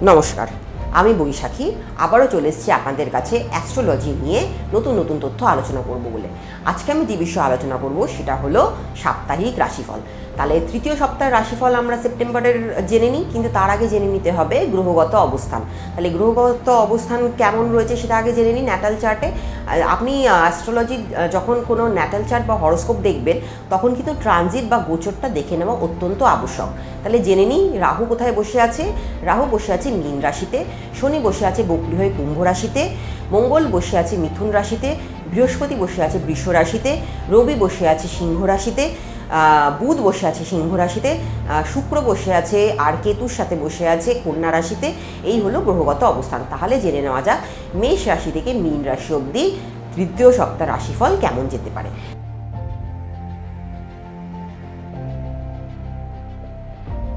নমস্কার, আমি বৈশাখী আবারও চলে এসেছি আপনাদের কাছে অ্যাস্ট্রোলজি নিয়ে নতুন নতুন তথ্য আলোচনা করব বলে। আজকে আমি যে বিষয়ে আলোচনা করব সেটা হলো সাপ্তাহিক রাশিফল। তাহলে তৃতীয় সপ্তাহের রাশিফল আমরা সেপ্টেম্বরের জেনে নিই, কিন্তু তার আগে জেনে নিতে হবে গ্রহগত অবস্থান। তাহলে গ্রহগত অবস্থান কেমন রয়েছে সেটা আগে জেনে নিই ন্যাটাল চার্টে। আপনি অ্যাস্ট্রোলজি যখন কোনো ন্যাটাল চার্ট বা হরোস্কোপ দেখবেন তখন কিন্তু ট্রানজিট বা গোচরটা দেখে নেওয়া অত্যন্ত আবশ্যক। তাহলে জেনে নিই রাহু কোথায় বসে আছে। রাহু বসে আছে মীন রাশিতে, শনি বসে আছে বকরি হয়ে কুম্ভ রাশিতে, মঙ্গল বসে আছে মিথুন রাশিতে, বৃহস্পতি বসে আছে বৃষ রাশিতে, রবি বসে আছে সিংহ রাশিতে, বুধ বসে আছে সিংহ রাশিতে, শুক্র বসে আছে আর কেতুর সাথে বসে আছে কন্যা রাশিতে। এই হলো গ্রহগত অবস্থান। তাহলে জেনে নেওয়া যাক মেষ রাশি থেকে মীন রাশি অবধি তৃতীয় সপ্তাহ রাশিফল কেমন যেতে পারে।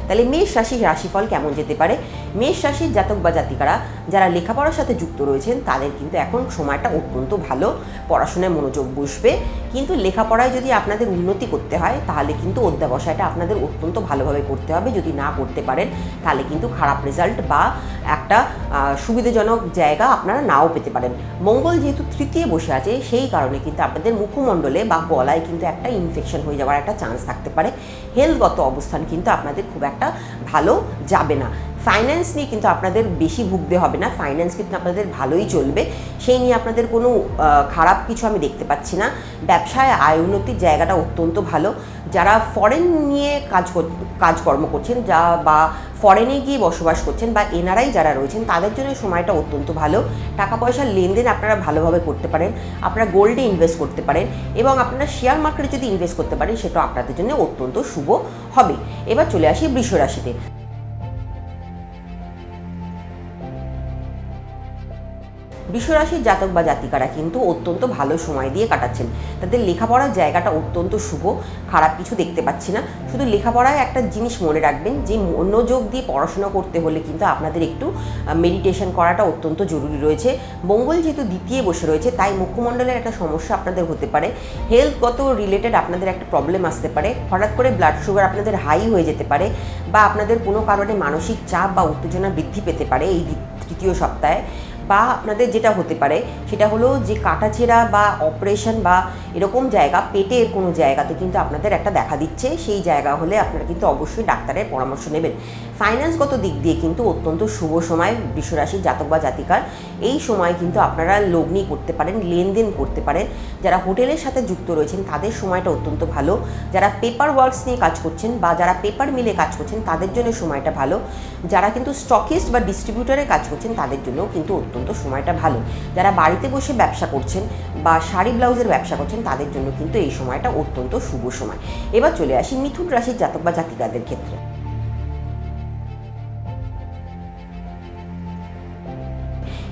তাহলে মেষ রাশির রাশিফল কেমন যেতে পারে। মেষ রাশির জাতক বা জাতিকারা যারা লেখাপড়ার সাথে যুক্ত রয়েছেন তাদের কিন্তু এখন সময়টা অত্যন্ত ভালো, পড়াশোনায় মনোযোগ বসবে। কিন্তু লেখাপড়ায় যদি আপনাদের উন্নতি করতে হয় তাহলে কিন্তু অধ্যাবসায়টা আপনাদের অত্যন্ত ভালোভাবে করতে হবে। যদি না করতে পারেন তাহলে কিন্তু খারাপ রেজাল্ট বা একটা সুবিধাজনক জায়গা আপনারা নাও পেতে পারেন। মঙ্গল যেহেতু তৃতীয় বসে আছে সেই কারণে কিন্তু আপনাদের মুখমণ্ডলে বা গলায় কিন্তু একটা ইনফেকশন হয়ে যাওয়ার একটা চান্স থাকতে পারে। হেলথগত অবস্থান কিন্তু আপনাদের খুব একটা ভালো যাবে না। ফাইন্যান্স নিয়ে কিন্তু আপনাদের বেশি ভুগতে হবে না, ফাইন্যান্স কিন্তু আপনাদের ভালোই চলবে, সেই নিয়ে আপনাদের কোনো খারাপ কিছু আমি দেখতে পাচ্ছি না। ব্যবসায় আয় উন্নতির জায়গাটা অত্যন্ত ভালো। যারা ফরেন নিয়ে কাজকর্ম করছেন বা ফরেনে গিয়ে বসবাস করছেন বা এনআরআই যারা রয়েছেন তাদের জন্য সময়টা অত্যন্ত ভালো। টাকা পয়সার লেনদেন আপনারা ভালোভাবে করতে পারেন, আপনারা গোল্ডে ইনভেস্ট করতে পারেন এবং আপনারা শেয়ার মার্কেটে যদি ইনভেস্ট করতে পারেন সেটা আপনাদের জন্য অত্যন্ত শুভ হবে। এবার চলে আসি বৃষ রাশিতে। বৃষরাশির জাতক বা জাতিকারা কিন্তু অত্যন্ত ভালো সময় দিয়ে কাটাচ্ছেন। তাদের লেখাপড়ার জায়গাটা অত্যন্ত শুভ, খারাপ কিছু দেখতে পাচ্ছি না। শুধু লেখাপড়ায় একটা জিনিস মনে রাখবেন যে মনোযোগ দিয়ে পড়াশোনা করতে হলে কিন্তু আপনাদের একটু মেডিটেশন করাটা অত্যন্ত জরুরি রয়েছে। মঙ্গল যেহেতু দ্বিতীয় বসে রয়েছে তাই মুখমণ্ডলের একটা সমস্যা আপনাদের হতে পারে। হেলথগত রিলেটেড আপনাদের একটা প্রবলেম আসতে পারে। হঠাৎ করে ব্লাড সুগার আপনাদের হাই হয়ে যেতে পারে বা আপনাদের কোনো কারণে মানসিক চাপ বা উত্তেজনা বৃদ্ধি পেতে পারে এই তৃতীয় সপ্তাহে। বা আপনাদের যেটা হতে পারে সেটা হলো যে কাটাছেঁড়া বা অপারেশন বা এরকম জায়গা পেটের কোনো জায়গাতে কিন্তু আপনাদের একটা দেখা দিচ্ছে, সেই জায়গা হলে আপনারা কিন্তু অবশ্যই ডাক্তারের পরামর্শ নেবেন। ফাইন্যান্সগত দিক দিয়ে কিন্তু অত্যন্ত শুভ সময় বৃষরাশির জাতক বা জাতিকার। এই সময় কিন্তু আপনারা লগ্নি করতে পারেন, লেনদেন করতে পারেন। যারা হোটেলের সাথে যুক্ত রয়েছেন তাদের সময়টা অত্যন্ত ভালো। যারা পেপার ওয়ার্কস নিয়ে কাজ করছেন বা যারা পেপার মিলে কাজ করছেন তাদের জন্য সময়টা ভালো। যারা কিন্তু স্টকিস্ট বা ডিস্ট্রিবিউটারে কাজ করছেন তাদের জন্যও কিন্তু অত্যন্ত সময়টা ভালো। যারা বাড়িতে বসে ব্যবসা করছেন বা শাড়ি ব্লাউজের ব্যবসা করছেন তাদের জন্য কিন্তু এই সময়টা অত্যন্ত শুভ সময়। এবার চলে আসি মিথুন রাশির জাতক বা জাতিকাদের ক্ষেত্রে।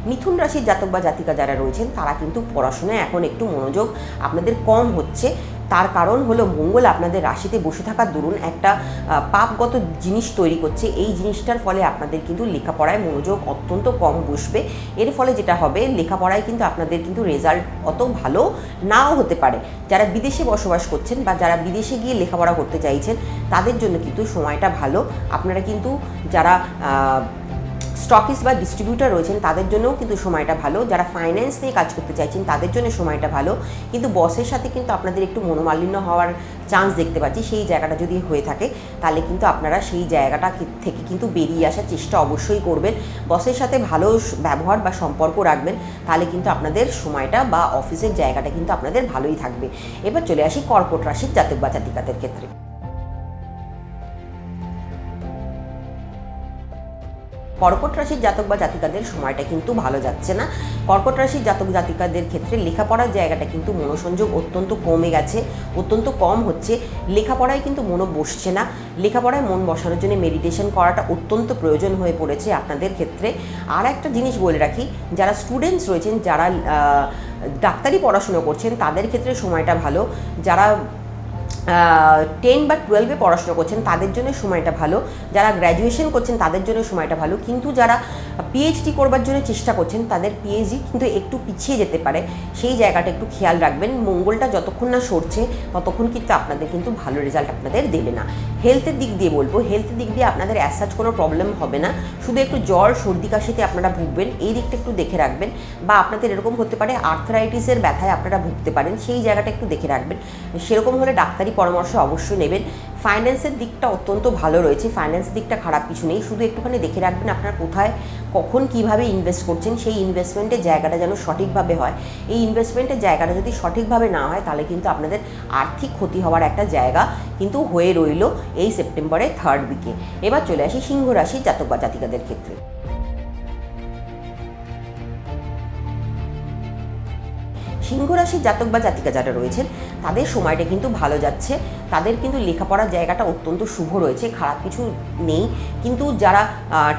মিথুন রাশির জাতক বা জাতিকা যারা রয়েছেন তারা কিন্তু পড়াশোনায় এখন একটু মনোযোগ আপনাদের কম হচ্ছে। তার কারণ হলো মঙ্গল আপনাদের রাশিতে বসে থাকার দরুন একটা পাপগত জিনিস তৈরি করছে। এই জিনিসটার ফলে আপনাদের কিন্তু লেখাপড়ায় মনোযোগ অত্যন্ত কম বসবে। এর ফলে যেটা হবে লেখাপড়ায় কিন্তু আপনাদের কিন্তু রেজাল্ট অত ভালো নাও হতে পারে। যারা বিদেশে বসবাস করছেন বা যারা বিদেশে গিয়ে লেখাপড়া করতে চাইছেন তাদের জন্য কিন্তু সময়টা ভালো। আপনারা কিন্তু যারা স্টকিস্ট বা ডিস্ট্রিবিউটার রয়েছেন তাদের জন্যও কিন্তু সময়টা ভালো। যারা ফাইন্যান্স নিয়ে কাজ করতে চাইছেন তাদের জন্য সময়টা ভালো। কিন্তু বসের সাথে কিন্তু আপনাদের একটু মনোমালিন্য হওয়ার চান্স দেখতে পাচ্ছি। সেই জায়গাটা যদি হয়ে থাকে তাহলে কিন্তু আপনারা সেই জায়গাটা থেকে কিন্তু বেরিয়ে আসার চেষ্টা অবশ্যই করবেন। বসের সাথে ভালো ব্যবহার বা সম্পর্ক রাখবেন, তাহলে কিন্তু আপনাদের সময়টা বা অফিসের জায়গাটা কিন্তু আপনাদের ভালোই থাকবে। এবার চলে আসি কর্কট রাশির জাতক বা জাতিকাদের ক্ষেত্রে। কর্কট রাশির জাতক বা জাতিকাদের সময়টা কিন্তু ভালো যাচ্ছে না। কর্কট রাশির জাতক জাতিকাদের ক্ষেত্রে লেখাপড়ার জায়গাটা কিন্তু মনোসংযোগ অত্যন্ত কমে গেছে, অত্যন্ত কম হচ্ছে। লেখাপড়ায় কিন্তু মনও বসছে না। লেখাপড়ায় মন বসানোর জন্য মেডিটেশন করাটা অত্যন্ত প্রয়োজন হয়ে পড়েছে আপনাদের ক্ষেত্রে। আর একটা জিনিস বলে রাখি, যারা স্টুডেন্টস রয়েছেন, যারা ডাক্তারি পড়াশুনো করছেন তাদের ক্ষেত্রে সময়টা ভালো। যারা 10 বা 12-এ পড়াশোনা করছেন তাদের জন্য সময়টা ভালো, যারা গ্র্যাজুয়েশন করছেন তাদের জন্য সময়টা ভালো, কিন্তু যারা পিএইচডি করবার জন্য চেষ্টা করছেন তাদের পিএইচডি কিন্তু একটু পিছিয়ে যেতে পারে, সেই জায়গাটা একটু খেয়াল রাখবেন। মঙ্গলটা যতক্ষণ না সরছে ততক্ষণ কিন্তু আপনাদের কিন্তু ভালো রেজাল্ট আপনাদের দেবে না। হেলথের দিক দিয়ে বলবো, হেলথের দিক দিয়ে আপনাদের অ্যাজ কোনো প্রবলেম হবে না, শুধু একটু জ্বর সর্দি কাশিতে আপনারা ভুগবেন, এই দিকটা একটু দেখে রাখবেন। বা আপনাদের এরকম হতে পারে আর্থ্রাইটিসের ব্যথায় আপনারা ভুগতে পারেন, সেই জায়গাটা একটু দেখে রাখবেন। সেরকম হলে ডাক্তারি পরামর্শ অবশ্যই নেবেন। ফাইন্যান্সের দিকটা অত্যন্ত ভালো রয়েছে, ফাইন্যান্সের দিকটা খারাপ কিছু নেই, শুধু একটুখানি দেখে রাখবেন আপনার কোথায় কখন কিভাবে ইনভেস্ট করছেন, সেই ইনভেস্টমেন্টের জায়গাটা যেন সঠিকভাবে হয়। এই ইনভেস্টমেন্টের জায়গাটা যদি সঠিকভাবে না হয় তাহলে কিন্তু আপনাদের আর্থিক ক্ষতি হওয়ার একটা জায়গা কিন্তু হয়ে রইল এই সেপ্টেম্বরের 3rd উইকে। এবার চলে আসি সিংহ রাশির জাতক বা জাতিকাদের ক্ষেত্রে। সিংহ রাশির জাতক বা জাতিকা যারা রয়েছেন তাদের সময়টা কিন্তু ভালো যাচ্ছে, তাদের কিন্তু লেখাপড়ার জায়গাটা অত্যন্ত শুভ রয়েছে, খারাপ কিছু নেই। কিন্তু যারা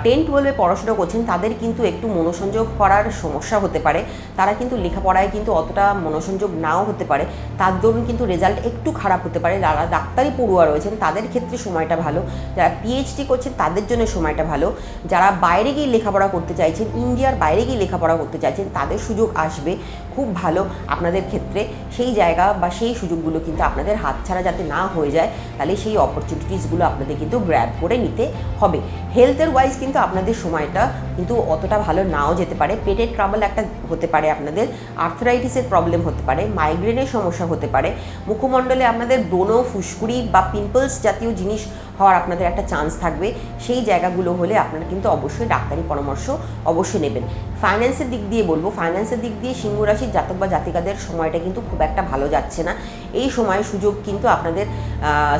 10-12-এ পড়াশোনা করছেন তাদের কিন্তু একটু মনোসংযোগ করার সমস্যা হতে পারে, তারা কিন্তু লেখাপড়ায় কিন্তু অতটা মনোসংযোগ নাও হতে পারে, তার দরুন কিন্তু রেজাল্ট একটু খারাপ হতে পারে। যারা ডাক্তারি পড়ুয়া রয়েছেন তাদের ক্ষেত্রে সময়টা ভালো, যারা পিএইচডি করছেন তাদের জন্য সময়টা ভালো, যারা বাইরে গিয়ে লেখাপড়া করতে চাইছেন, ইন্ডিয়ার বাইরে গিয়ে লেখাপড়া করতে চাইছেন তাদের সুযোগ আসবে খুব ভালো আপনাদের ক্ষেত্রে। সেই জায়গা বা সেই সুযোগগুলো কিন্তু আপনাদের হাতছাড়া যাতে না হয়ে যায়, তাহলে সেই অপরচুনিটিসগুলো আপনাদের কিন্তু গ্র্যাব করে নিতে হবে। হেলথের ওয়াইজ কিন্তু আপনাদের সময়টা কিন্তু অতটা ভালো নাও যেতে পারে, পেটের ট্রাবল একটা হতে পারে, আপনাদের আর্থ্রাইটিসের প্রবলেম হতে পারে, মাইগ্রেনের সমস্যা হতে পারে, মুখমণ্ডলে আপনাদের ব্রণ, ফুসকুড়ি বা পিম্পলস জাতীয় জিনিস হওয়ার আপনাদের একটা চান্স থাকবে। সেই জায়গাগুলো হলে আপনারা কিন্তু অবশ্যই ডাক্তারি পরামর্শ অবশ্যই নেবেন। ফাইন্যান্সের দিক দিয়ে বলবো, ফাইন্যান্সের দিক দিয়ে সিংহ রাশির জাতক বা জাতিকাদের সময়টা কিন্তু খুব একটা ভালো যাচ্ছে না। এই সময় সুযোগ কিন্তু আপনাদের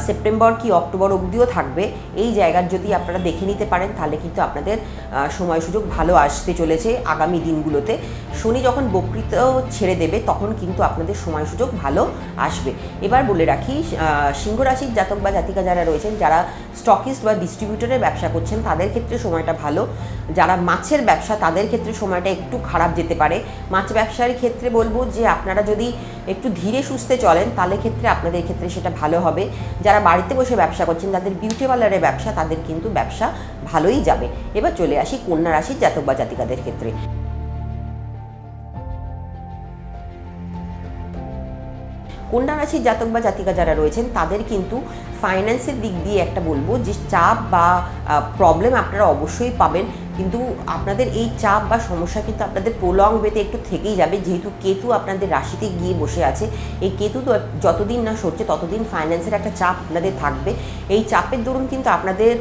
সেপ্টেম্বর কি অক্টোবর অবধিও থাকবে, এই জায়গার যদি আপনারা দেখে নিতে পারেন তাহলে কিন্তু আপনাদের সময় সুযোগ ভালো আসতে চলেছে আগামী দিনগুলোতে। শনি যখন বক্রিত ছেড়ে দেবে তখন কিন্তু আপনাদের সময় সুযোগ ভালো আসবে। এবার বলে রাখি, সিংহ রাশির জাতক বা জাতিকা যারা রয়েছেন, যারা স্টকিস্ট বা ডিস্ট্রিবিউটরের ব্যবসা করছেন তাদের ক্ষেত্রে সময়টা ভালো, যারা মাছের ব্যবসা তাদের ক্ষেত্রে সময়টা একটু খারাপ যেতে পারে। মাছ ব্যবসার ক্ষেত্রে বলবো যে আপনারা যদি একটু ধীরে সুস্থে চলেন তাহলে ক্ষেত্রে আপনাদের ক্ষেত্রে সেটা ভালো হবে। যারা বাড়িতে বসে ব্যবসা করছেন, তাদের বিউটি পার্লারের ব্যবসা, তাদের কিন্তু ব্যবসা ভালোই যাবে। এবার চলে আসি কন্যা রাশির জাতক বা জাতিকাদের ক্ষেত্রে। কন্যা রাশির জাতক বা জাতিকা যারা রয়েছেন তাদের কিন্তু ফাইন্যান্সের দিক দিয়ে একটা বলবো যে চাপ বা প্রবলেম আপনারা অবশ্যই পাবেন, কিন্তু আপনাদের এই চাপ বা সমস্যা কিন্তু আপনাদের প্রলং ওয়েতে একটু থেকেই যাবে, যেহেতু কেতু আপনাদের রাশিতে গিয়ে বসে আছে। এই কেতু যতদিন না সরছে ততদিন ফাইন্যান্সের একটা চাপ আপনাদের থাকবে। এই চাপের দরুন কিন্তু আপনাদের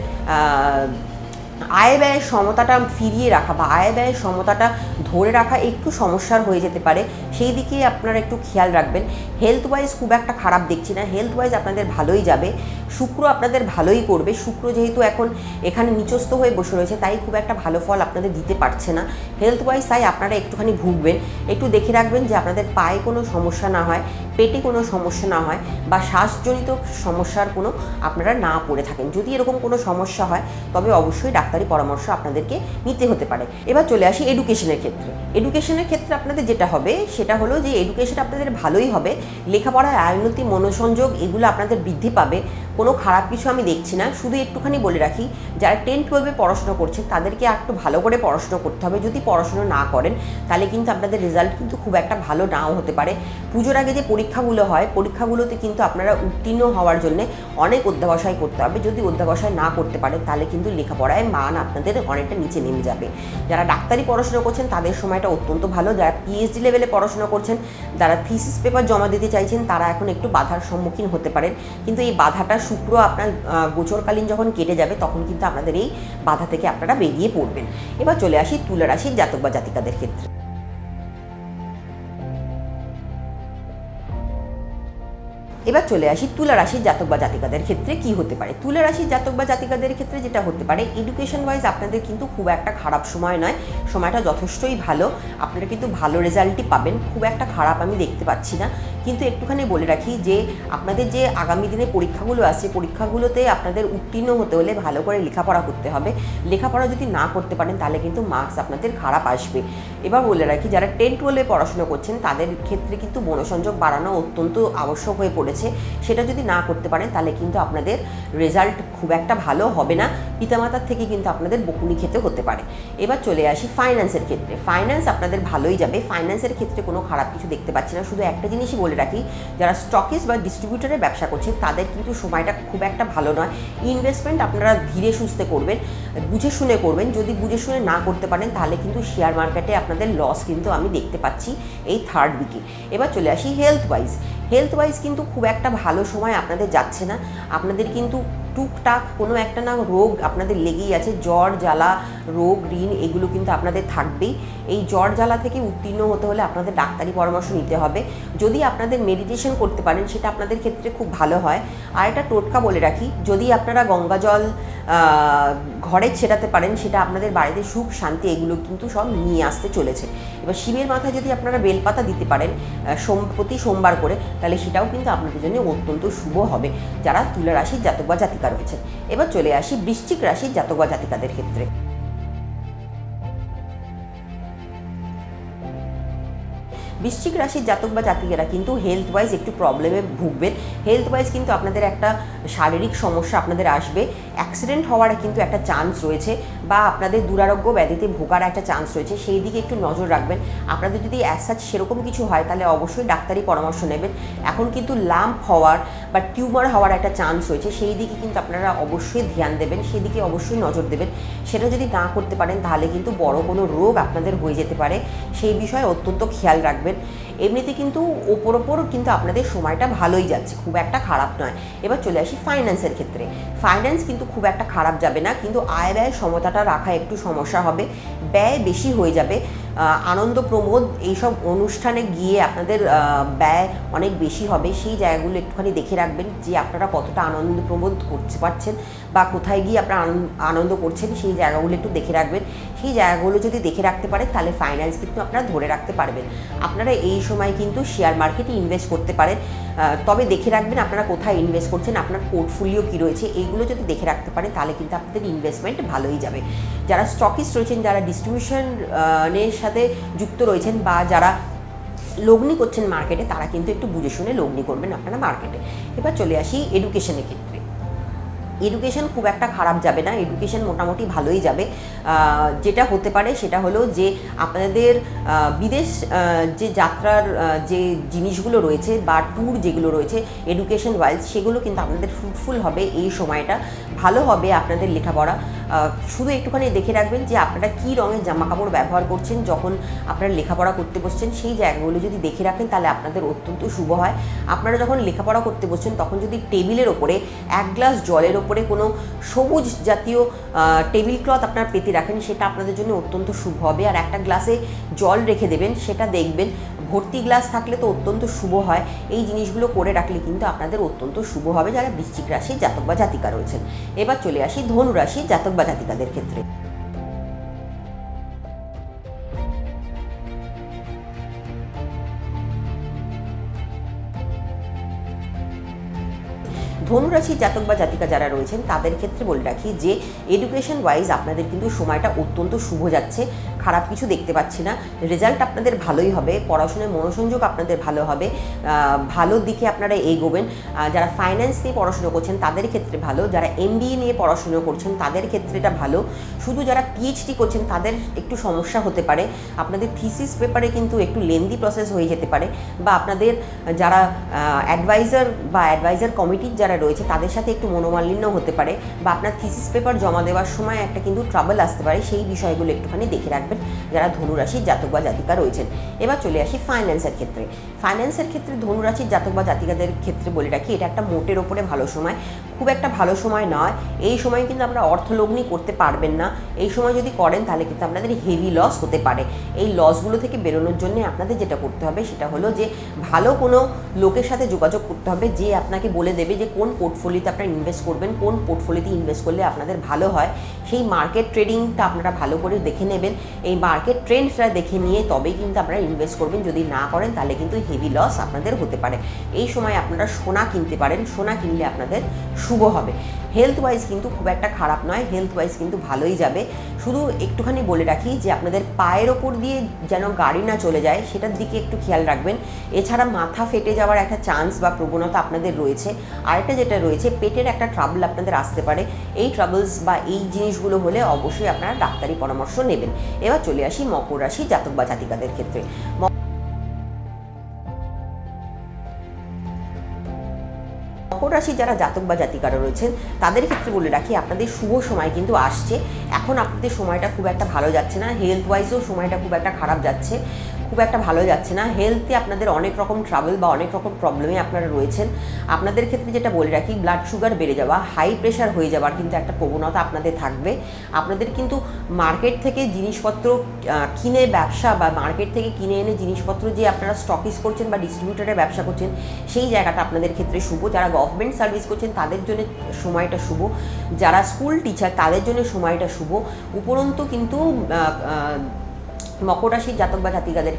আয় ব্যয়ের সমতাটা ফিরিয়ে রাখা বা আয় ব্যয়ের সমতাটা ধরে রাখা একটু সমস্যার হয়ে যেতে পারে, সেই দিকে আপনারা একটু খেয়াল রাখবেন। হেলথ ওয়াইজ খুব একটা খারাপ দেখছি না, হেলথ ওয়াইজ আপনাদের ভালোই যাবে। শুক্র আপনাদের ভালোই করবে, শুক্র যেহেতু এখন এখানে নিচস্থ হয়ে বসে রয়েছে তাই খুব একটা ভালো ফল আপনাদের দিতে পারছে না হেলথ ওয়াইজ, তাই আপনারা একটুখানি ভুগবেন। একটু দেখে রাখবেন যে আপনাদের পায়ে কোনো সমস্যা না হয়, পেটে কোনো সমস্যা না হয়, বা শ্বাসজনিত সমস্যার কোনো আপনারা না পড়ে থাকেন। যদি এরকম কোনো সমস্যা হয় তবে অবশ্যই ডাক্তারি পরামর্শ আপনাদেরকে নিতে হতে পারে। এবার চলে আসি এডুকেশনের ক্ষেত্রে। এডুকেশনের ক্ষেত্রে আপনাদের যেটা হবে সেটা হলো যে এডুকেশন আপনাদের ভালোই হবে, লেখাপড়ায় আয়োন্নতি, মনোসংযোগ এগুলো আপনাদের বৃদ্ধি পাবে, কোনো খারাপ কিছু আমি দেখছি না। শুধু একটুখানি বলে রাখি, যারা 10-12-এ পড়াশোনা করছেন তাদেরকে একটু ভালো করে পড়াশোনা করতে হবে। যদি পড়াশোনা না করেন তাহলে কিন্তু আপনাদের রেজাল্ট কিন্তু খুব একটা ভালো নাও হতে পারে। পুজোর আগে যে পরীক্ষাগুলো হয়, পরীক্ষাগুলোতে কিন্তু আপনারা উত্তীর্ণ হওয়ার জন্য অনেক অধ্যাবসায় করতে হবে। যদি অধ্যাবসায় না করতে পারেন তাহলে কিন্তু লেখাপড়ায় মান আপনাদের অনেকটা নিচে নেমে যাবে। যারা ডাক্তারি পড়াশোনা করছেন তাদের সময়টা অত্যন্ত ভালো, যারা পিএইচডি লেভেলে পড়াশোনা করছেন, যারা থিসিস পেপার জমা দিতে চাইছেন তারা এখন একটু বাধার সম্মুখীন হতে পারেন, কিন্তু এই বাধাটা শুক্র আপনার গোচরকালীন যখন কেটে যাবে তখন কিন্তু আপনাদের এই বাধা থেকে আপনারা বেরিয়ে পড়বেন। এবার চলে আসি তুলা রাশির জাতক বা জাতিকাদের ক্ষেত্রে। এবার চলে আসি তুলা রাশির জাতক বা জাতিকাদের ক্ষেত্রে কি হতে পারে। তুলা রাশির জাতক বা জাতিকাদের ক্ষেত্রে যেটা হতে পারে, এডুকেশন ওয়াইজ আপনাদের কিন্তু খুব একটা খারাপ সময় নয়, সময়টা যথেষ্টই ভালো, আপনারা কিন্তু ভালো রেজাল্টই পাবেন, খুব একটা খারাপ আমি দেখতে পাচ্ছি না। কিন্তু একটুখানি বলে রাখি যে আপনাদের যে আগামী দিনে পরীক্ষাগুলো আসছে, পরীক্ষাগুলোতে আপনাদের উত্তীর্ণ হতে হলে ভালো করে লেখাপড়া করতে হবে। লেখাপড়া যদি না করতে পারেন তাহলে কিন্তু মার্কস আপনাদের খারাপ আসবে। এবার বলে রাখি, যারা 10-12-এ পড়াশোনা করছেন তাদের ক্ষেত্রে কিন্তু মনোসংযোগ বাড়ানো অত্যন্ত আবশ্যক হয়ে পড়েছে। সেটা যদি না করতে পারেন তাহলে কিন্তু আপনাদের রেজাল্ট খুব একটা ভালো হবে না, পিতামাতার থেকে কিন্তু আপনাদের বকুনি খেতে হতে পারে। এবার চলে আসি ফাইন্যান্সের ক্ষেত্রে। ফাইন্যান্স আপনাদের ভালোই যাবে, ফাইন্যান্সের ক্ষেত্রে কোনো খারাপ কিছু দেখতে পাচ্ছি না। শুধু একটা জিনিসই বলে রাখি, যারা স্টকিস্ট বা ডিস্ট্রিবিউটরের ব্যবসা করছেন তাদের কিন্তু সময়টা খুব একটা ভালো নয়। ইনভেস্টমেন্ট আপনারা ধীরে সুস্থে করবেন, বুঝে শুনে করবেন। যদি বুঝে শুনে না করতে পারেন তাহলে কিন্তু শেয়ার মার্কেটে আপনাদের লস কিন্তু আমি দেখতে পাচ্ছি এই থার্ড উইকে। এবার চলে আসি হেলথ ওয়াইজ কিন্তু খুব একটা ভালো সময় আপনাদের যাচ্ছে না। আপনাদের কিন্তু টুকটাক কোনো একটা না রোগ আপনাদের লেগেই আছে, জ্বর জ্বালা রোগ ঋণ এগুলো কিন্তু আপনাদের থাকবেই। এই জ্বর জ্বালা থেকে উত্তীর্ণ হতে হলে আপনাদের ডাক্তারি পরামর্শ নিতে হবে। যদি আপনাদের মেডিটেশন করতে পারেন সেটা আপনাদের ক্ষেত্রে খুব ভালো হয়। আর একটা টোটকা বলে রাখি, যদি আপনারা গঙ্গা জল ঘরে ছেটাতে পারেন সেটা আপনাদের বাড়িতে সুখ শান্তি এগুলো কিন্তু সব নিয়ে আসতে চলেছে। এবার শিবের মাথায় যদি আপনারা বেলপাতা দিতে পারেন প্রতি সোমবার করে, তাহলে সেটাও কিন্তু আপনাদের জন্য অত্যন্ত শুভ হবে, যারা তুলা রাশির জাতক বা জাতিকা রয়েছে। এবার চলে আসি বৃশ্চিক রাশির জাতক বা জাতিকাদের ক্ষেত্রে। বৃশ্চিক রাশির জাতক বা জাতিকেরা কিন্তু হেলথ ওয়াইজ একটু প্রবলেমে ভুগবেন। হেলথ ওয়াইজ কিন্তু আপনাদের একটা শারীরিক সমস্যা আপনাদের আসবে, অ্যাক্সিডেন্ট হওয়ার কিন্তু একটা চান্স রয়েছে, বা আপনাদের দুরারোগ্য ব্যাধিতে ভোগার একটা চান্স রয়েছে, সেই দিকে একটু নজর রাখবেন। আপনাদের যদি অ্যাজ সাচ সেরকম কিছু হয় তাহলে অবশ্যই ডাক্তারি পরামর্শ নেবেন। এখন কিন্তু লাম্প হওয়ার বা টিউমার হওয়ার একটা চান্স রয়েছে, সেই দিকে কিন্তু আপনারা অবশ্যই ধ্যান দেবেন, সেই দিকে অবশ্যই নজর দেবেন। সেটা যদি না করতে পারেন তাহলে কিন্তু বড় কোনো রোগ আপনাদের হয়ে যেতে পারে, সেই বিষয়ে অত্যন্ত খেয়াল রাখবেন। এমনিতে কিন্তু ওপর কিন্তু আপনাদের সময়টা ভালোই যাচ্ছে, খুব একটা খারাপ নয়। এবার চলে আসি ফাইন্যান্সের ক্ষেত্রে। ফাইন্যান্স কিন্তু খুব একটা খারাপ যাবে না, কিন্তু আয় ব্যয় সমতাটা রাখা একটু সমস্যা হবে, ব্যয় বেশি হয়ে যাবে। আনন্দ প্রমোদ এইসব অনুষ্ঠানে গিয়ে আপনাদের ব্যয় অনেক বেশি হবে, সেই জায়গাগুলো একটুখানি দেখে রাখবেন যে আপনারা কতটা আনন্দ প্রমোদ করতে পারছেন বা কোথায় গিয়ে আপনারা আনন্দ করছেন, সেই জায়গাগুলো একটু দেখে রাখবেন। সেই জায়গাগুলো যদি দেখে রাখতে পারেন তাহলে ফাইন্যান্স কিন্তু আপনারা ধরে রাখতে পারবেন। আপনারা এই সময় কিন্তু শেয়ার মার্কেটে ইনভেস্ট করতে পারেন, তবে দেখে রাখবেন আপনারা কোথায় ইনভেস্ট করছেন, আপনার পোর্টফোলিও কী রয়েছে, এইগুলো যদি দেখে রাখতে পারেন তাহলে কিন্তু আপনাদের ইনভেস্টমেন্ট ভালোই যাবে। যারা স্টকিস্ট রয়েছেন, যারা ডিস্ট্রিবিউশনের সাথে যুক্ত রয়েছেন, বা যারা লগ্নি করছেন মার্কেটে, তারা কিন্তু একটু বুঝে শুনে লগ্নি করবেন আপনারা মার্কেটে। এবার চলে আসি এডুকেশনের ক্ষেত্রে। এডুকেশন খুব একটা খারাপ যাবে না, এডুকেশন মোটামুটি ভালোই যাবে। যেটা হতে পারে সেটা হলো যে আপনাদের বিদেশ যে যাত্রার যে জিনিসগুলো রয়েছে বা ট্যুর যেগুলো রয়েছে এডুকেশন ওয়াইজ, সেগুলো কিন্তু আপনাদের ফ্রুটফুল হবে। এই সময়টা ভালো হবে আপনাদের লেখাপড়া। শুধু একটুখানি দেখে রাখবেন যে আপনারা কী রঙের জামাকাপড় ব্যবহার করছেন যখন আপনারা লেখাপড়া করতে বসছেন, সেই জায়গাগুলো যদি দেখে রাখেন তাহলে আপনাদের অত্যন্ত শুভ হয়। আপনারা যখন লেখাপড়া করতে বসছেন তখন যদি টেবিলের ওপরে এক গ্লাস জলের ওপরে কোনো সবুজ জাতীয় টেবিল ক্লথ আপনার পেতে রাখেন, সেটা আপনাদের জন্য অত্যন্ত শুভ হবে। আর একটা গ্লাসে জল রেখে দেবেন, সেটা দেখবেন ভর্তি গ্লাস থাকলে তো অত্যন্ত শুভ হয়। এই জিনিসগুলো করে রাখলে কিন্তু আপনাদের অত্যন্ত শুভ হবে যারা বৃশ্চিক রাশির জাতক বা জাতিকা রয়েছেন। এবার চলে আসি ধনু রাশির জাতক বা জাতিকাদের ক্ষেত্রে। ধনুরাশির জাতক বা জাতিকা যারা রয়েছেন তাদের ক্ষেত্রে বলে রাখি যে এডুকেশন ওয়াইজ আপনাদের কিন্তু সময়টা অত্যন্ত শুভ যাচ্ছে, খারাপ কিছু দেখতে পাচ্ছি না। রেজাল্ট আপনাদের ভালোই হবে, পড়াশোনায় মনোসংযোগ আপনাদের ভালো হবে, ভালো দিকে আপনারা এগোবেন। যারা ফাইন্যান্স নিয়ে পড়াশুনো করছেন তাদের ক্ষেত্রে ভালো, যারা MBA নিয়ে পড়াশুনো করছেন তাদের ক্ষেত্রে এটা ভালো। শুধু যারা PhD করছেন তাদের একটু সমস্যা হতে পারে, আপনাদের থিসিস পেপারে কিন্তু একটু লেন্দি প্রসেস হয়ে যেতে পারে, বা আপনাদের যারা অ্যাডভাইজার কমিটির যারা রয়েছে তাদের সাথে একটু মনোমালিন্য হতে পারে, বা আপনার থিসিস পেপার জমা দেওয়ার সময় একটা কিন্তু ট্রাবল আসতে পারে। সেই বিষয়গুলো একটুখানি দেখে রাখবেন যারা ধনুরাশির জাতক বা জাতিকা রয়েছেন। এবার চলে আসি ফাইন্যান্সের ক্ষেত্রে। ফাইন্যান্সের ক্ষেত্রে ধনুরাশির জাতক বা জাতিকাদের ক্ষেত্রে বলে রাখি এটা একটা মোটের ওপরে ভালো সময়, খুব একটা ভালো সময় নয়। এই সময় কিন্তু আপনারা অর্থলগ্নি করতে পারবেন না। এই সময় যদি করেন তাহলে কিন্তু আপনাদের হেভি লস হতে পারে। এই লসগুলো থেকে বেরোনোর জন্য আপনাদের যেটা করতে হবে সেটা হলো যে ভালো কোনো লোকের সাথে যোগাযোগ করতে হবে, যে আপনাকে বলে দেবে যে কোন পোর্টফোলিওতে আপনারা ইনভেস্ট করবেন, কোন পোর্টফোলিওতে ইনভেস্ট করলে আপনাদের ভালো হয়, সেই মার্কেট ট্রেডিংটা আপনারা ভালো করে দেখে নেবেন। এই মার্কেট ট্রেন্ডসটা দেখে নিয়ে তবেই কিন্তু আপনারা ইনভেস্ট করবেন। যদি না করেন তাহলে কিন্তু হেভি লস আপনাদের হতে পারে। এই সময় আপনারা সোনা কিনতে পারেন, সোনা কিনলে আপনাদের শুভ হবে। হেলথ ওয়াইজ কিন্তু খুব একটা খারাপ নয়, হেলথ ওয়াইজ কিন্তু ভালোই যাবে। শুধু একটুখানি বলে রাখি যে আপনাদের পায়ের ওপর দিয়ে যেন গাড়ি না চলে যায়, সেটার দিকে একটু খেয়াল রাখবেন। এছাড়া মাথা ফেটে যাওয়ার একটা চান্স বা প্রবণতা আপনাদের রয়েছে। আরেকটা যেটা রয়েছে, পেটের একটা ট্রাবল আপনাদের আসতে পারে। এই ট্রাবলস বা এই জিনিসগুলো হলে অবশ্যই আপনারা ডাক্তারি পরামর্শ নেবেন। এবার চলে আসি মকর রাশি জাতক বা জাতিকাদের ক্ষেত্রে। মকর রাশি যারা জাতক বা জাতিকারা রয়েছেন তাদের ক্ষেত্রে বলে রাখি, আপনাদের শুভ সময় কিন্তু আসছে। এখন আপনাদের সময়টা খুব একটা ভালো যাচ্ছে না, হেলথ ওয়াইজও সময়টা খুব একটা খারাপ যাচ্ছে, খুব একটা ভালো যাচ্ছে না। হেলথে আপনাদের অনেক রকম ট্রাবল বা অনেক রকম প্রবলেমে আপনারা রয়েছেন। আপনাদের ক্ষেত্রে যেটা বলে রাখি, ব্লাড সুগার বেড়ে যাওয়া, হাই প্রেশার হয়ে যাওয়ার কিন্তু একটা প্রবণতা আপনাদের থাকবে। আপনাদের কিন্তু মার্কেট থেকে জিনিসপত্র কিনে ব্যবসা বা মার্কেট থেকে কিনে এনে জিনিসপত্র যে আপনারা স্টকিস করছেন বা ডিস্ট্রিবিউটারের ব্যবসা করছেন, সেই জায়গাটা আপনাদের ক্ষেত্রে শুভ। যারা গভর্নমেন্ট সার্ভিস করছেন তাদের জন্য সময়টা শুভ, যারা স্কুল টিচার তাদের জন্য সময়টা শুভ। উপরন্তু কিন্তু মকর রাশির জাতক বা জাতিকাদের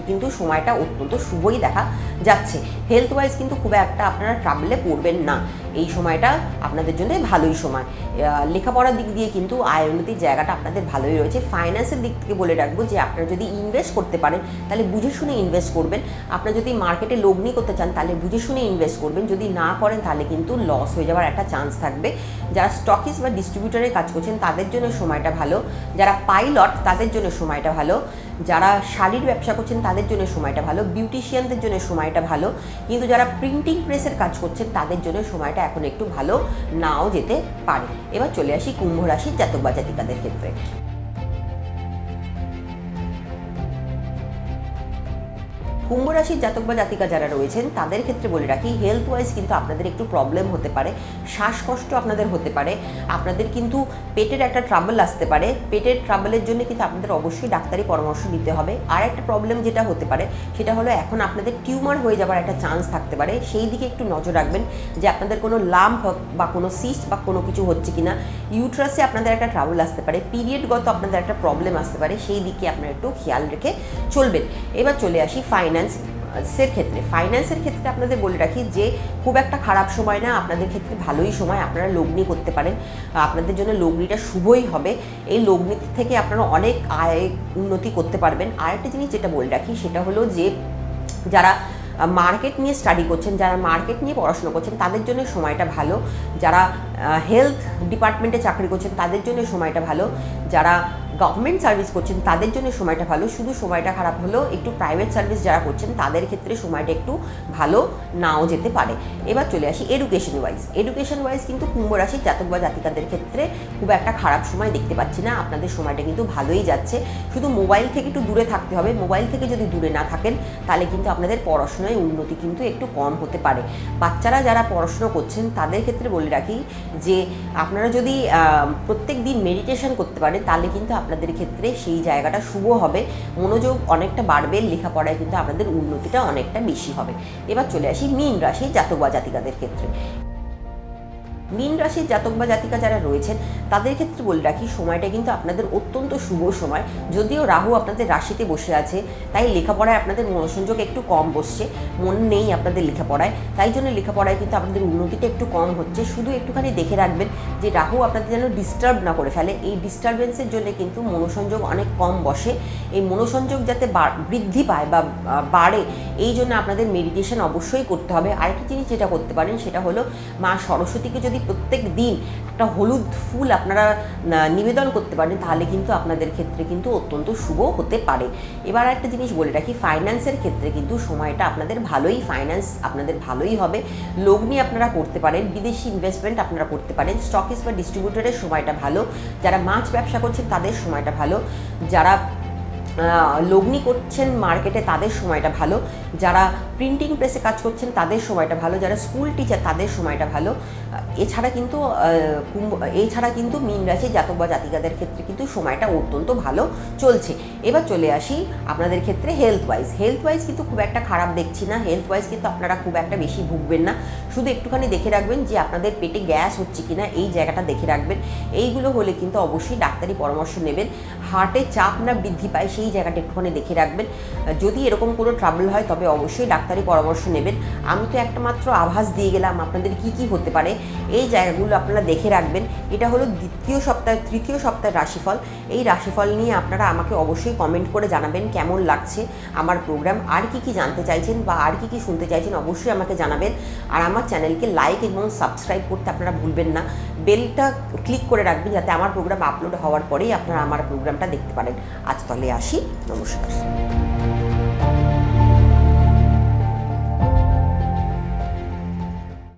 কিন্তু সময়টা অত্যন্ত শুভই দেখা যাচ্ছে। হেলথ ওয়াইজ কিন্তু খুব একটা আপনারা ট্রাবলে পড়বেন না, এই সময়টা আপনাদের জন্য ভালোই সময়। লেখাপড়ার দিক দিয়ে কিন্তু আয় উন্নতির জায়গাটা আপনাদের ভালোই রয়েছে। ফাইন্যান্সের দিক থেকে বলে রাখবো যে আপনারা যদি ইনভেস্ট করতে পারেন তাহলে বুঝে শুনে ইনভেস্ট করবেন। আপনারা যদি মার্কেটে লগ্নি করতে চান তাহলে বুঝে শুনে ইনভেস্ট করবেন। যদি না করেন তাহলে কিন্তু লস হয়ে যাওয়ার একটা চান্স থাকবে। যারা স্টকিস বা ডিস্ট্রিবিউটারের কাজ করছেন তাদের জন্য সময়টা ভালো, যারা পাইলট তাদের জন্য সময়টা ভালো, যারা শাড়ির ব্যবসা করছেন তাদের জন্য সময়টা ভালো, বিউটিশিয়ানদের জন্য সময়টা ভালো। কিন্তু যারা প্রিন্টিং প্রেসের কাজ করছেন তাদের জন্য সময়টা এখন একটু ভালো নাও যেতে পারে। এবার চলে আসি কুম্ভ রাশির জাতক বা জাতিকাদের ক্ষেত্রে। কুম্ভ রাশির জাতক বা জাতিকা যারা রয়েছেন তাদের ক্ষেত্রে বলে রাখি, হেলথ ওয়াইজ কিন্তু আপনাদের একটু প্রবলেম হতে পারে, শ্বাসকষ্ট আপনাদের হতে পারে, আপনাদের কিন্তু পেটের একটা ট্রাবল আসতে পারে। পেটের ট্রাবলের জন্য কিন্তু আপনাদের অবশ্যই ডাক্তারি পরামর্শ নিতে হবে। আর একটা প্রবলেম যেটা হতে পারে সেটা হলো এখন আপনাদের টিউমার হয়ে যাওয়ার একটা চান্স থাকতে পারে, সেই দিকে একটু নজর রাখবেন যে আপনাদের কোনো লাম্প বা কোনো সিস্ট বা কোনো কিছু হচ্ছে কিনা। ইউট্রাসে আপনাদের একটা ট্রাবল আসতে পারে, পিরিয়ডগত আপনাদের একটা প্রবলেম আসতে পারে, সেই দিকে আপনারা একটু খেয়াল রেখে চলবেন। এবার চলে আসি ফাইন্যান্সের ক্ষেত্রে আপনাদের বলে রাখি যে খুব একটা খারাপ সময় না, আপনাদের ক্ষেত্রে ভালোই সময়। আপনারা লগ্নি করতে পারেন, আপনাদের জন্য লগ্নিটা শুভই হবে। এই লগ্নি থেকে আপনারা অনেক আয় উন্নতি করতে পারবেন। আরেকটা জিনিস যেটা বলে রাখি সেটা হলো যে যারা মার্কেট নিয়ে স্টাডি করছেন, যারা মার্কেট নিয়ে পড়াশোনা করছেন তাদের জন্য সময়টা ভালো। যারা হেলথ ডিপার্টমেন্টে চাকরি করছেন তাদের জন্য সময়টা ভালো। যারা গভর্নমেন্ট সার্ভিস করছেন তাদের জন্য সময়টা ভালো। শুধু সময়টা খারাপ হলো একটু প্রাইভেট সার্ভিস যারা করছেন তাদের ক্ষেত্রে সময়টা একটু ভালো নাও যেতে পারে। এবার চলে আসি এডুকেশন ওয়াইজ কিন্তু কুম্ভ রাশির জাতক বা জাতিকাদের ক্ষেত্রে খুব একটা খারাপ সময় দেখতে পাচ্ছি না, আপনাদের সময়টা কিন্তু ভালোই যাচ্ছে। শুধু মোবাইল থেকে একটু দূরে থাকতে হবে। মোবাইল থেকে যদি দূরে না থাকেন তাহলে কিন্তু আপনাদের পড়াশোনায় উন্নতি কিন্তু একটু কম হতে পারে। বাচ্চারা যারা পড়াশোনা করছেন তাদের ক্ষেত্রে বলে রাখি যে আপনারা যদি প্রত্যেক দিন মেডিটেশন করতে পারেন তাহলে কিন্তু আপনাদের ক্ষেত্রে সেই জায়গাটা শুভ হবে, মনোযোগ অনেকটা বাড়বে, লেখাপড়ায় কিন্তু আপনাদের উন্নতিটা অনেকটা বেশি হবে। এবার চলে আসি মীন রাশি জাতক বা জাতিকাদের ক্ষেত্রে। মীন রাশির জাতক বা জাতিকা যারা রয়েছেন তাদের ক্ষেত্রে বলে রাখি সময়টা কিন্তু আপনাদের অত্যন্ত শুভ সময়। যদিও রাহু আপনাদের রাশিতে বসে আছে তাই লেখাপড়ায় আপনাদের মনোসংযোগ একটু কম বসছে, মন নেই আপনাদের লেখাপড়ায়, তাই জন্য লেখাপড়ায় কিন্তু আপনাদের উন্নতিটা একটু কম হচ্ছে। শুধু একটুখানি দেখে রাখবেন যে রাহু আপনাদের যেন ডিস্টার্ব না করে ফেলে। এই ডিস্টারবেন্সের জন্য কিন্তু মনোসংযোগ অনেক কম বসে। এই মনোসংযোগ যাতে বৃদ্ধি পায় বা বাড়ে এই জন্য আপনাদের মেডিটেশন অবশ্যই করতে হবে। আরেকটি জিনিস যেটা করতে পারেন সেটা হলো মা সরস্বতীকে যদি প্রত্যেক দিন একটা হলুদ ফুল আপনারা নিবেদন করতে পারেন তাহলে কিন্তু আপনাদের ক্ষেত্রে কিন্তু অত্যন্ত শুভ হতে পারে। এবার একটা জিনিস বলে রাখি, ফাইন্যান্সের ক্ষেত্রে কিন্তু সময়টা আপনাদের ভালোই, ফাইন্যান্স আপনাদের ভালোই হবে। লগ্নি আপনারা করতে পারেন, বিদেশি ইনভেস্টমেন্ট আপনারা করতে পারেন, স্টকিস বা ডিস্ট্রিবিউটরের সময়টা ভালো। যারা মাছ ব্যবসা করছেন তাদের সময়টা ভালো, যারা লগ্নি করছেন মার্কেটে তাদের সময়টা ভালো, যারা প্রিন্টিং প্রেসে কাজ করছেন তাদের সময়টা ভালো, যারা স্কুল টিচার তাদের সময়টা ভালো। এছাড়া কিন্তু মীন রাশির জাতক বা জাতিকাদের ক্ষেত্রে কিন্তু সময়টা অত্যন্ত ভালো চলছে। এবার চলে আসি আপনাদের ক্ষেত্রে হেলথ ওয়াইজ কিন্তু খুব একটা খারাপ দেখছি না। হেলথ ওয়াইজ কিন্তু আপনারা খুব একটা বেশি ভুগবেন না, শুধু একটুখানি দেখে রাখবেন যে আপনাদের পেটে গ্যাস হচ্ছে কিনা, এই জায়গাটা দেখে রাখবেন। এইগুলো হলে কিন্তু অবশ্যই ডাক্তারি পরামর্শ নেবেন। হার্টে চাপ না বৃদ্ধি পায় সেই জায়গাটা একটুখানি দেখে রাখবেন। যদি এরকম কোনো ট্রাবল হয় তবে অবশ্যই ডাক্তারি পরামর্শ নেবেন। আমি তো একটা মাত্র আভাস দিয়ে গেলাম আপনাদের কি কি হতে পারে, এই জায়গাগুলো আপনারা দেখে রাখবেন। এটা হলো তৃতীয় সপ্তাহের রাশিফল। এই রাশিফল নিয়ে আপনারা আমাকে অবশ্যই কমেন্ট করে জানাবেন কেমন লাগছে আমার প্রোগ্রাম, আর কি কি জানতে চাইছেন বা আর কি কি শুনতে চাইছেন অবশ্যই আমাকে জানাবেন। আর আমার চ্যানেলকে লাইক এবং সাবস্ক্রাইব করতে আপনারা ভুলবেন না, বেলটা ক্লিক করে রাখবেন যাতে আমার প্রোগ্রাম আপলোড হওয়ার পরেই আপনারা আমার প্রোগ্রামটা দেখতে পারেন। আজ তাহলে আসি, নমস্কার।